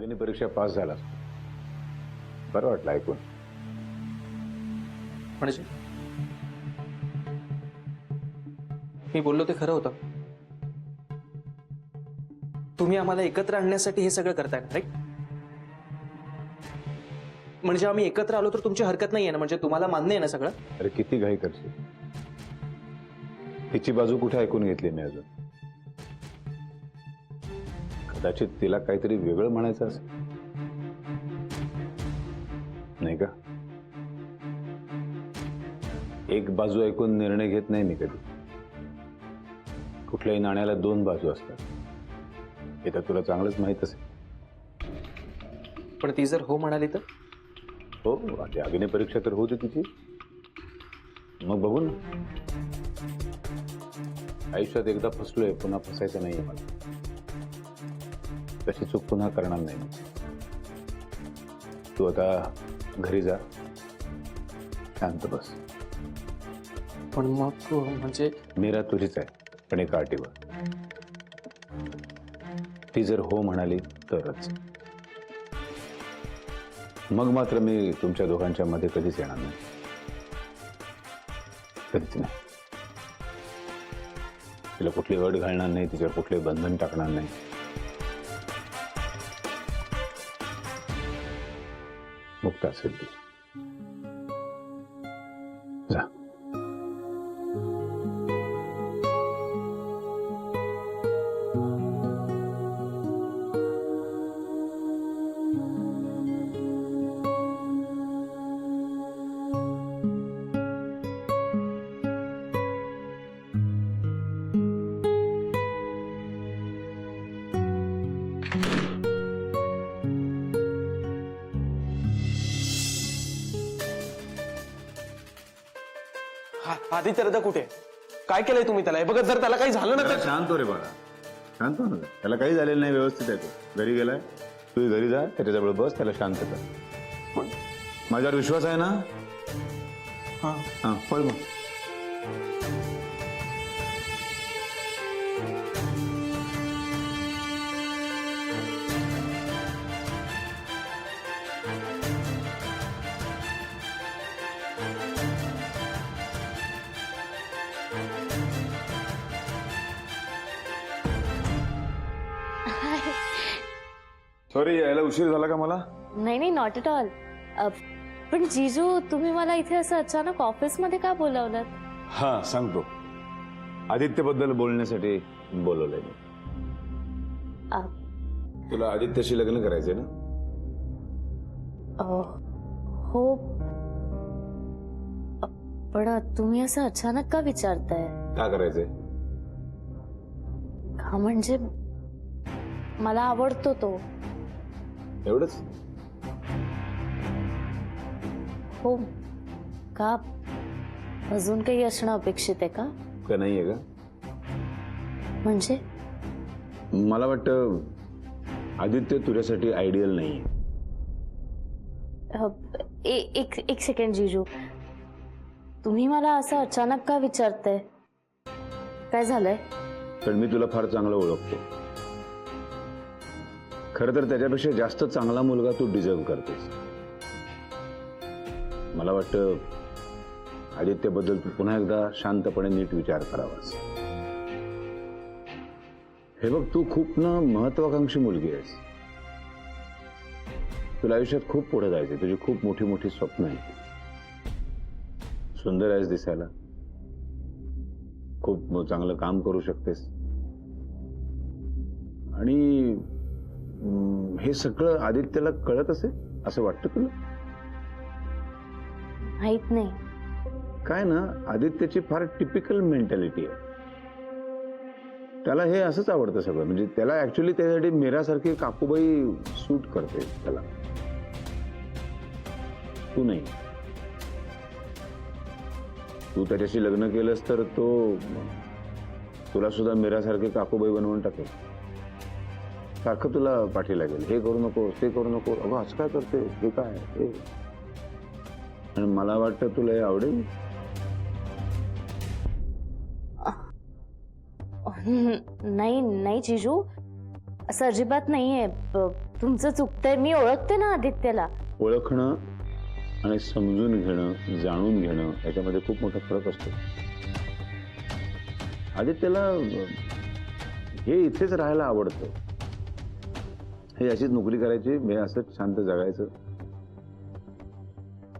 अग्नि परीक्षा पास झाला. बरं वाटलं ऐकून. म्हणजे मी बोललो ते खरं होतं. तुम्ही आम्हाला एकत्र आणण्यासाठी हे सगळं करताय राईट? म्हणजे आम्ही एकत्र आलो तर तुमची हरकत नाहीये ना? म्हणजे तुम्हाला मान्य आहे ना सगळं? अरे किती घाई करशील. तिची बाजू कुठे ऐकून घेतली मी अजून. कदाचित तिला काहीतरी वेगळं म्हणायचं असेल नाही का. एक बाजू ऐकून निर्णय घेत नाही मी कधी. कुठल्याही नाण्याला दोन बाजू असतात हे तर तुला चांगलंच माहित असेल. पण ती जर हो म्हणाली तर? हो आधी अग्नि परीक्षा तर होती तिची. मग बघू ना. आयुष्यात एकदा फसलोय पुन्हा फसायचं नाहीये मला. तशी चूक पुन्हा करणार नाही. तू आता घरी जा शांत बस. पण मग म्हणजे मीरा तुझीच आहे पण एका अटीवर. ती जर हो म्हणाली तरच. मग मात्र मी तुमच्या दोघांच्या मध्ये कधीच येणार नाही. कधीच नाही. तिला कुठली अट घालणार नाही. तिच्यावर कुठले बंधन टाकणार नाही. मुक्त असेल ती. जा. आदित्य दादा कुठे? काय केलंय तुम्ही त्याला? हे बघत जर त्याला काही झालं ना तर. शांत हो रे बाळा. शांत हो ना. त्याला काही झालेलं नाही. व्यवस्थित आहे. तो घरी गेलाय. तू घरी जा त्याच्याजवळ बस. त्याला शांत कर. माझ्यावर विश्वास आहे ना? हा हा पळ मग. सॉरी यायला उशीर झाला का मला? नाही नाही नॉट एट ऑल. पण जीजू तुम्ही मला इथे असं अचानक ऑफिसमध्ये का बोलावलं? हा सांगतो. आदित्यबद्दल बोलण्यासाठी बोलवलंय मी. तुला आदित्यशी लग्न करायचंय ना? हो पण तुम्ही असं अचानक का विचारताय? का करायचंय? का म्हणजे मला आवडतो तो. एवढंच? हो. का अजून काही असणं अपेक्षित आहे का? का नाहीये का? म्हणजे मला वाटतं आदित्य तुझ्यासाठी आयडियल नाहीये. एक सेकंड जीजू. तुम्ही मला असं अचानक का विचारताय? काय झालंय? पण मी तुला फार चांगलं ओळखतो. खरं तर त्याच्यापेक्षा जास्त चांगला मुलगा तू डिझर्व करतेस. मला वाटतं आदित्यबद्दल तू पुन्हा एकदा शांतपणे नीट विचार करावास. हे बघ तू खूप ना महत्वाकांक्षी मुलगी आहेस. तुला आयुष्यात खूप पुढे जायचे. तुझी खूप मोठी मोठी स्वप्न आहेत. सुंदर आहेस दिसायला. खूप चांगलं काम करू शकतेस. आणि हे सगळं आदित्यला कळत असेल असं वाटतं तुला? माहित नाही. काय ना आदित्यची फार टिपिकल मेंटॅलिटी आहे. त्याला हे असंच आवडतं सगळं. म्हणजे त्याला ऍक्च्युली त्यासाठी मीरासारखी काकूबाई सूट करते त्याला. तू नाही. तू त्याच्याशी लग्न केलंस तर तो तुला सुद्धा मीरासारखी काकूबाई बनवून टाकेल. सारखं तुला पाठी लागेल. हे करू नको ते करू नको. अगं असं काय करते? हे काय? आणि मला वाटतं तुला हे आवडेल. नाही नाही जीजू असं अजिबात नाहीये. तुमचं चुकतंय, मी ओळखते ना आदित्यला. ओळखणं आणि समजून घेणं, जाणून घेणं याच्यामध्ये खूप मोठा फरक असतो. आदित्यला हे इथेच राहायला आवडतं, हे अशीच नोकरी करायची, हे असंच शांत जगायचं.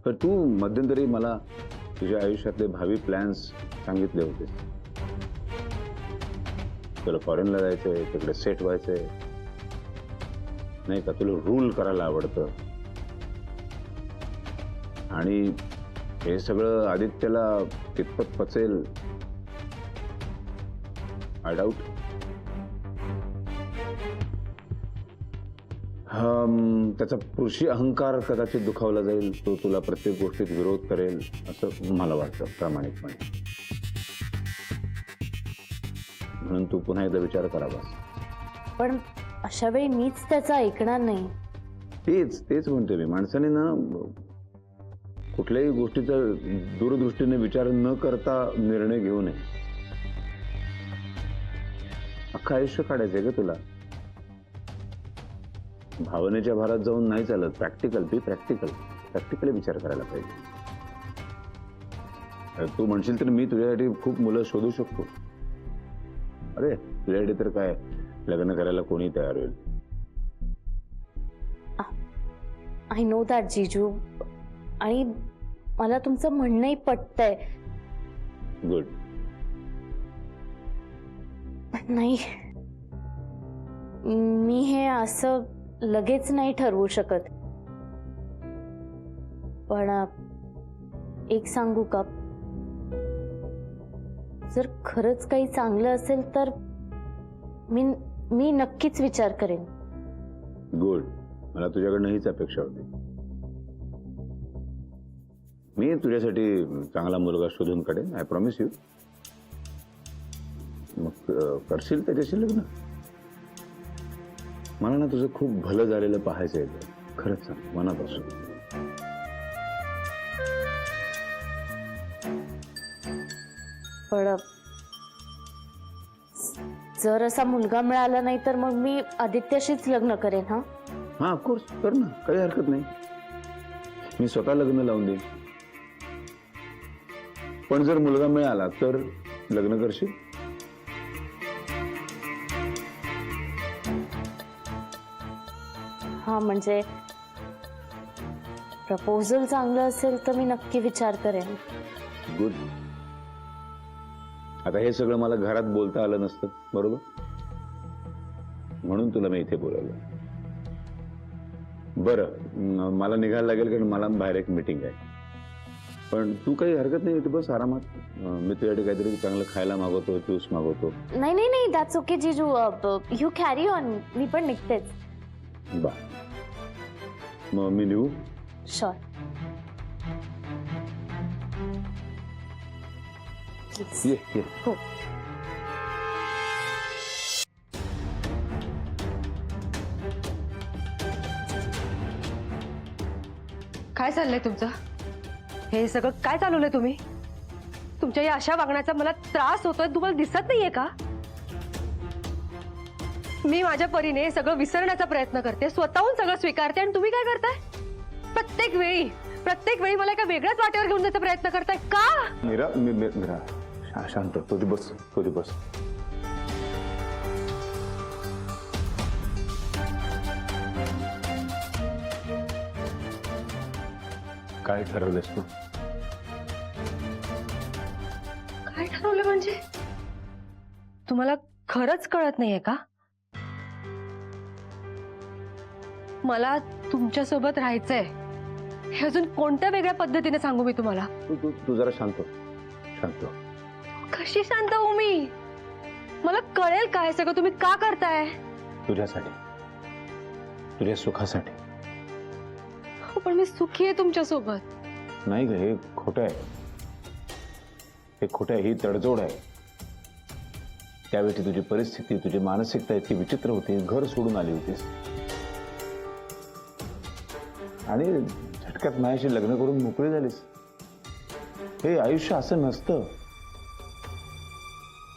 तर तू मध्यंतरी मला तुझ्या आयुष्यातले भावी प्लॅन्स सांगितले होते. तुला फॉरेनला जायचंय, तिकडे सेट व्हायचंय नाही का, तुला रूल करायला आवडतं. आणि हे सगळं आदित्यला कितपत पचेल आय डाऊट. त्याचा पुरुषी अहंकार कदाचित दुखावला जाईल, तो तुला प्रत्येक गोष्टीत विरोध करेल असं मला वाटतं प्रामाणिकपणे. म्हणून तू पुन्हा एकदा विचार करावा. पण अशा वेळी मीच त्याचं ऐकणार नाही. तेच म्हणते मी, माणसाने ना कुठल्याही गोष्टीचा दूरदृष्टीने विचार न करता निर्णय घेऊ नये. अख्खं आयुष्य काढायचंय का तुला? भावनेच्या भारात जाऊन नाही चालत. प्रॅक्टिकली विचार करायला पाहिजे. तू म्हणशील तर मी तुझ्यासाठी खूप मुलं शोधू शकतो. अरे तुझ्यासाठी तर काय, लग्न करायला कोणी तयार होईल. आय नो दॅट जीजू, आणि मला तुमचं म्हणणंही पटतंय. गुड. नाही, मी हे असं लगेच नाही ठरवू शकत. पण एक सांगू का, जर खरंच काही चांगलं असेल तर मी नक्कीच विचार करेन. गुड. मला तुझ्याकडनं हीच अपेक्षा होती. मी तुझ्यासाठी चांगला मुलगा शोधून काढेन, आय प्रॉमिस यू. मग करशील त्याच्याशी लग्न? मला ना तुझं खूप भलं झालेलं पाहायचं आहे, खरंच सांग मनापासून. पण जर असा मुलगा मिळाला नाही तर मग मी आदित्यशीच लग्न करेन. हा ऑफकोर्स कर ना, काही हरकत नाही. मी स्वतः लग्न लावून देईन. पण जर मुलगा मिळाला तर लग्न करशील? हा, म्हणजे प्रपोजल चांगलं असेल तर मी नक्की विचार करेन. गुड. आता हे सगळं मला घरात बोलता आलं नसतं, बरोबर? म्हणून तुला मी इथे बोलावलं. बरं, मला निघायला लागेल कारण मला बाहेर एक मीटिंग आहे. पण तू काही हरकत नाही, इथे बस आरामात. मी तुझ्यासाठी काहीतरी चांगलं खायला मागवतो, ज्यूस मागवतो. नाही नाही नाही, दॅट्स ओके जीजू, यू कॅरी ऑन. मी पण निघतेच. बा, मग मी निघू? शुअर. ये ये. हो. काय चाललंय तुमचं? हे सगळं काय चालवलंय तुम्ही? तुमच्या या अशा वागण्याचा मला त्रास होतोय, तुम्हाला दिसत नाहीये का? मी माझ्या परीने सगळं विसरण्याचा प्रयत्न करते, स्वतःहून सगळं स्वीकारते, आणि तुम्ही काय करताय? प्रत्येक वेळी मला एका वेगळ्याच वाटेवर घेऊन जायचा प्रयत्न करताय का? मीरा, शांत. तुझी बस. काय ठरवलंस तू? काय ठरवलं म्हणजे? तुम्हाला खरंच कळत नाहीये का? मला तुमच्यासोबत राहायचंय. हे अजून कोणत्या वेगळ्या पद्धतीने सांगू मी तुम्हाला? तू जरा शांत. कशी शांत होऊ मी? मला कळेल काय सगळं तुम्ही का करताय? तुझ्यासाठी, तुझ्या सुखासाठी. पण मी सुखी आहे तुमच्यासोबत. नाही ग, हे खोटं आहे. ही तडजोड आहे. त्यावेळी तुझी परिस्थिती, तुझी मानसिकता इतकी विचित्र होती. घर सोडून आली होतीस आणि झटक्यात माझ्याशी लग्न करून मोकळी झालीस. हे आयुष्य असं नसतं.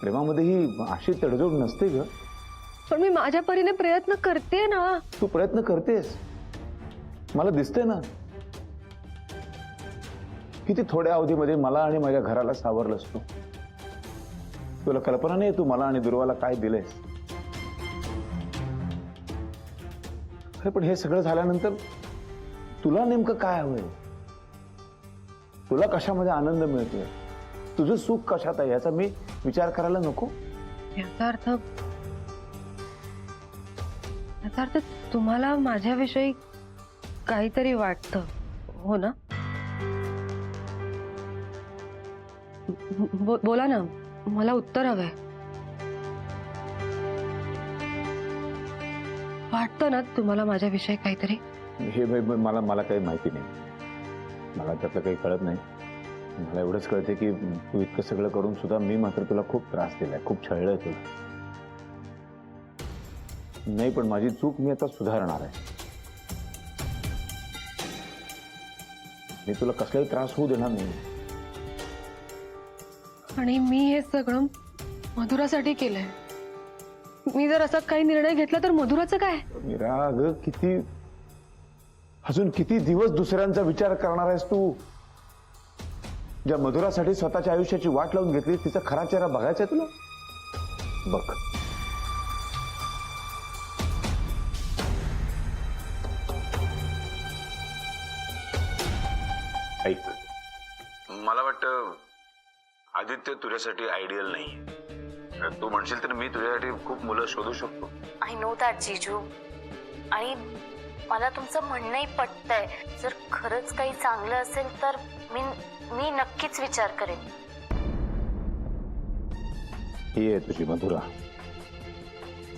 प्रेमामध्ये ही अशी तडजोड नसते ग. पण मी माझ्या परीने प्रयत्न करते ना. तू प्रयत्न करतेस, मला दिसते ना. किती थोड्या अवधीमध्ये मला आणि माझ्या घराला सावरलंस तू. तुला कल्पना नाही तू मला आणि दुर्वाला काय दिलंयस. अरे पण हे सगळं झाल्यानंतर तुला नेमकं काय हवंय? तुला कशामध्ये आनंद मिळतोय? तुझं सुख कशात आहे याचा मी विचार करायला नको? याचा अर्थ तुम्हाला माझ्याविषयी काहीतरी वाटतं, हो ना? बोला ना, मला उत्तर हवंय. वाटतं ना तुम्हाला माझ्याविषयी काहीतरी? हे मला काही माहिती नाही. मला त्यातलं काही कळत नाही. मला एवढंच कळते की तू इतकं सगळं करून सुद्धा मी मात्र तुला खूप त्रास दिलाय, खूप छळलंय तुला. नाही पण माझी चूक मी आता सुधारणार आहे. मी तुला कसलाही त्रास होऊ देणार नाही. आणि मी हे सगळं मधुरासाठी केलंय. मी जर असा काही निर्णय घेतला तर मधुराचं काय? मीरा, अगं अजून किती दिवस दुसऱ्यांचा विचार करणार आहेस तू? ज्या मधुरासाठी स्वतःच्या आयुष्याची वाट लावून घेतली तिचा खरा चेहरा बघायचा तुला? बघ, ऐक, मला वाटतं आदित्य तुझ्यासाठी आयडियल नाही. तू म्हणशील तर मी तुझ्यासाठी खूप मुलं शोधू शकतो. आय नो दॅट जीजू. आणि मला तुमचं म्हणणंही पटतंय. जर खरंच काही चांगलं असेल तर मी नक्कीच विचार करेन. ही आहे तुझी मधुरा,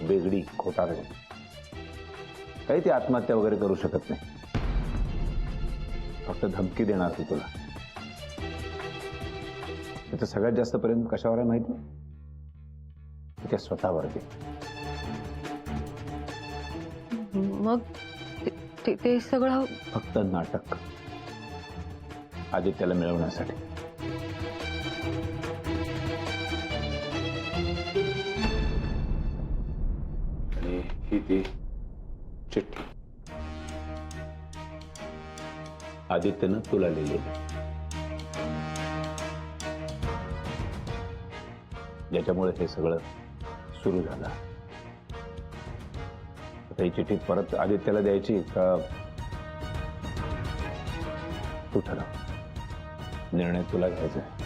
वेगळी, खोटारडी. काही ती आत्महत्या वगैरे करू शकत नाही. फक्त धमकी देणार ती तुला. त्याचं सगळ्यात जास्त प्रेम कशावर आहे माहिती? त्या स्वतःवरती. मग ते सगळं फक्त नाटक, आदित्याला मिळवण्यासाठी. आणि ही ती चिठ्ठी आदित्यनं तुला लिहिली, ज्याच्यामुळे हे सगळं सुरू झालं. आता ही चिठ्ठी परत आदित्याला द्यायची का तू ठरव. निर्णय तुला घ्यायचा आहे.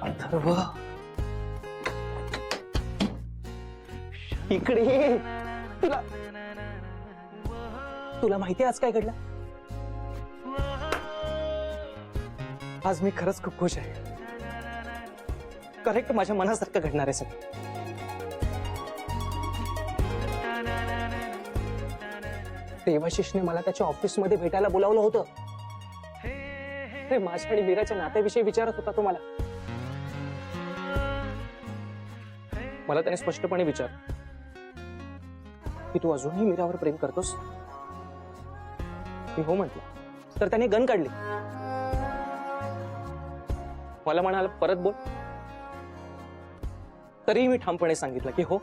अथर्व, इकडे ये. तुला माहिती आज काय घडलं? आज मी खरंच खूप खुश आहे. करेक्ट माझ्या मनासारखं घडणार आहे सगळं. देवाशिषने मला त्याच्या ऑफिसमध्ये भेटायला बोलावलं होतं. हे माझ्या आणि मीराच्या नात्याविषयी विचारत होता तो मला. मला त्याने स्पष्टपणे विचार की तू अजूनही मीरावर प्रेम करतोस? मी हो म्हटलं तर त्याने गन काढली. मला म्हणाला परत बोल. तरीही मी ठामपणे सांगितलं की हो,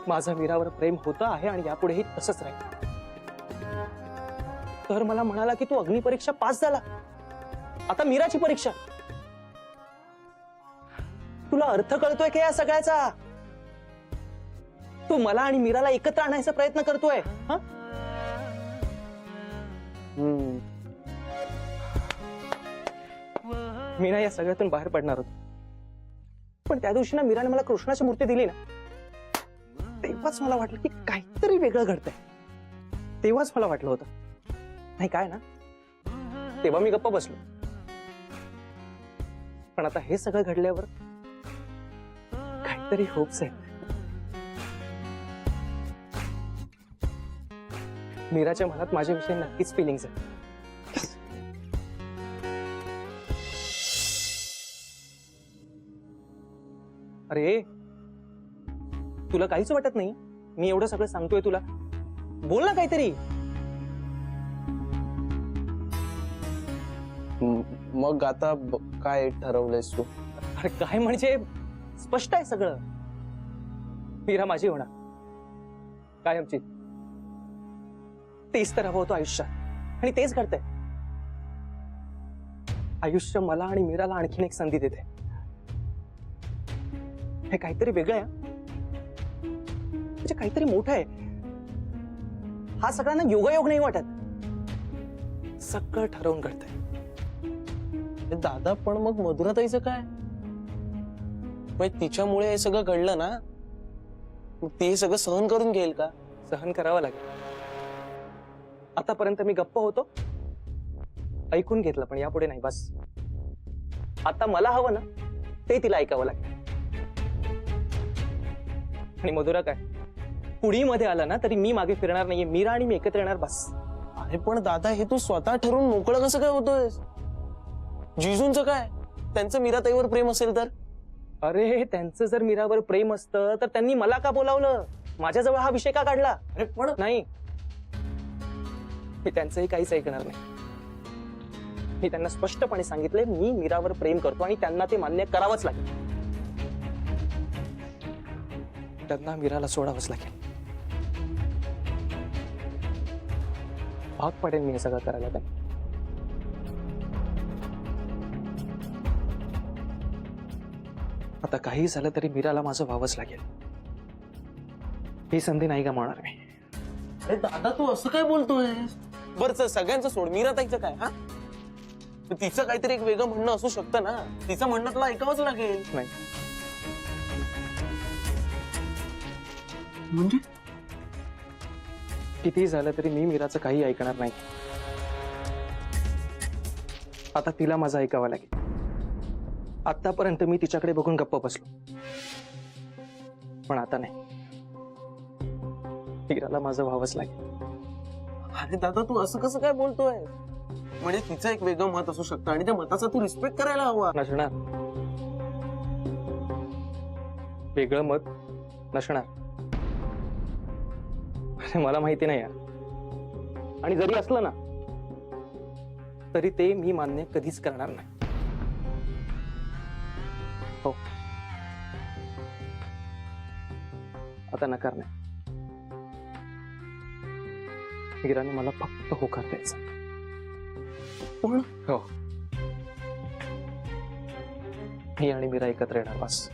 माझं मीरावर प्रेम होतं आहे आणि यापुढेही तसंच राहील. तर मला म्हणाला की तू अग्निपरीक्षा पास झाला, आता मीराची परीक्षा. तुला अर्थ कळतोय का या सगळ्याचा? तू मला आणि मीराला एकत्र आणायचा प्रयत्न करतोय. मी ना या सगळ्यातून बाहेर पडणार होतो, पण त्या दिवशी ना मीराने मला कृष्णाची मूर्ती दिली ना, तेव्हाच मला वाटलं की काहीतरी वेगळं घडतंय. तेव्हाच मला वाटलं होतं नाही काय ना, तेव्हा मी गप्प बसलो. पण आता हे सगळं घडल्यावर काहीतरी होप्स आहेत. मीराच्या मनात माझ्याविषयी नक्कीच फिलिंग्स आहेत. अरे तुला काहीच वाटत नाही? मी एवढं सगळं सांगतोय तुला, बोल ना काहीतरी. मग आता काय ठरवलंयस तू? अरे काय म्हणजे स्पष्ट आहे सगळं. मीरा माझी होणार कायमची. तेच तर हवं होतं आयुष्यात आणि तेच घडतंय. आयुष्य मला आणि मीराला आणखीन एक संधी देते. हे काहीतरी वेगळं आहे, म्हणजे काहीतरी मोठं आहे. हा सगळ्यांना योगायोग नाही वाटत, सगळं ठरवून घडतंय. दादा पण मग मधुराताईचं काय? तिच्यामुळे हे सगळं घडलं ना, मग ती हे सगळं सहन करून घेईल का? सहन करावं लागेल. आतापर्यंत मी गप्प होतो, ऐकून घेतलं, पण यापुढे नाही. बस आता मला हवं ना ते तिला ऐकावं लागेल. आणि मधुरा काय पुढी मध्ये आला ना तरी मी मागे फिरणार नाहीये. मीरा आणि मी एकत्र येणार. बस. अरे पण दादा, हे तू स्वतः ठरवून मोकळं कसं काय होतोय? जिजूंचं काय? त्यांचं मीराताईवर प्रेम असेल तर? अरे त्यांचं जर मीरावर प्रेम असतं तर त्यांनी मला का बोलावलं, माझ्याजवळ हा विषय का काढला? अरे पण नाही, मी त्यांचंही काहीच ऐकणार नाही. मी त्यांना स्पष्टपणे सांगितले मी मीरावर प्रेम करतो आणि त्यांना ते मान्य करावंच लागेल. त्यांना मीराला सोडावंच लागेल. भाग पडेल मी हे सगळं करायला. काय आता काही झालं तरी मीराला माझं व्हावंच लागेल. ही संधी नाही गमावणार मी. अरे दादा, तू असं काय बोलतोय? बरं चल, सगळ्यांचं सोड, मीराताईचं काय? हा, तिचं काहीतरी एक वेगळं म्हणणं असू शकतं ना. तिचं म्हणणं तुला ऐकावंच लागेल. नाही म्हणजे किती झालं तरी मी मीराचं काही ऐकणार नाही. आता तिला माझं ऐकावं लागेल. आतापर्यंत मी तिच्याकडे बघून गप्प बसलो, पण आता नाही. मीराला माझं व्हावंच लागेल. अरे दादा, तू असं कसं काय बोलतोय? म्हणजे तिचं एक वेगळं मत असू शकतं आणि त्या मताचा तू रिस्पेक्ट करायला हवा. नसणार, वेगळं मत नसणार. अरे मला माहिती नाही यार, आणि जरी असलं ना तरी ते मी मान्य कधीच करणार नाही. हो, आता नकार नाही. मीराने मला फक्त होकार द्यायचा. पण हो, मी आणि मीरा एकत्र येणार. बस.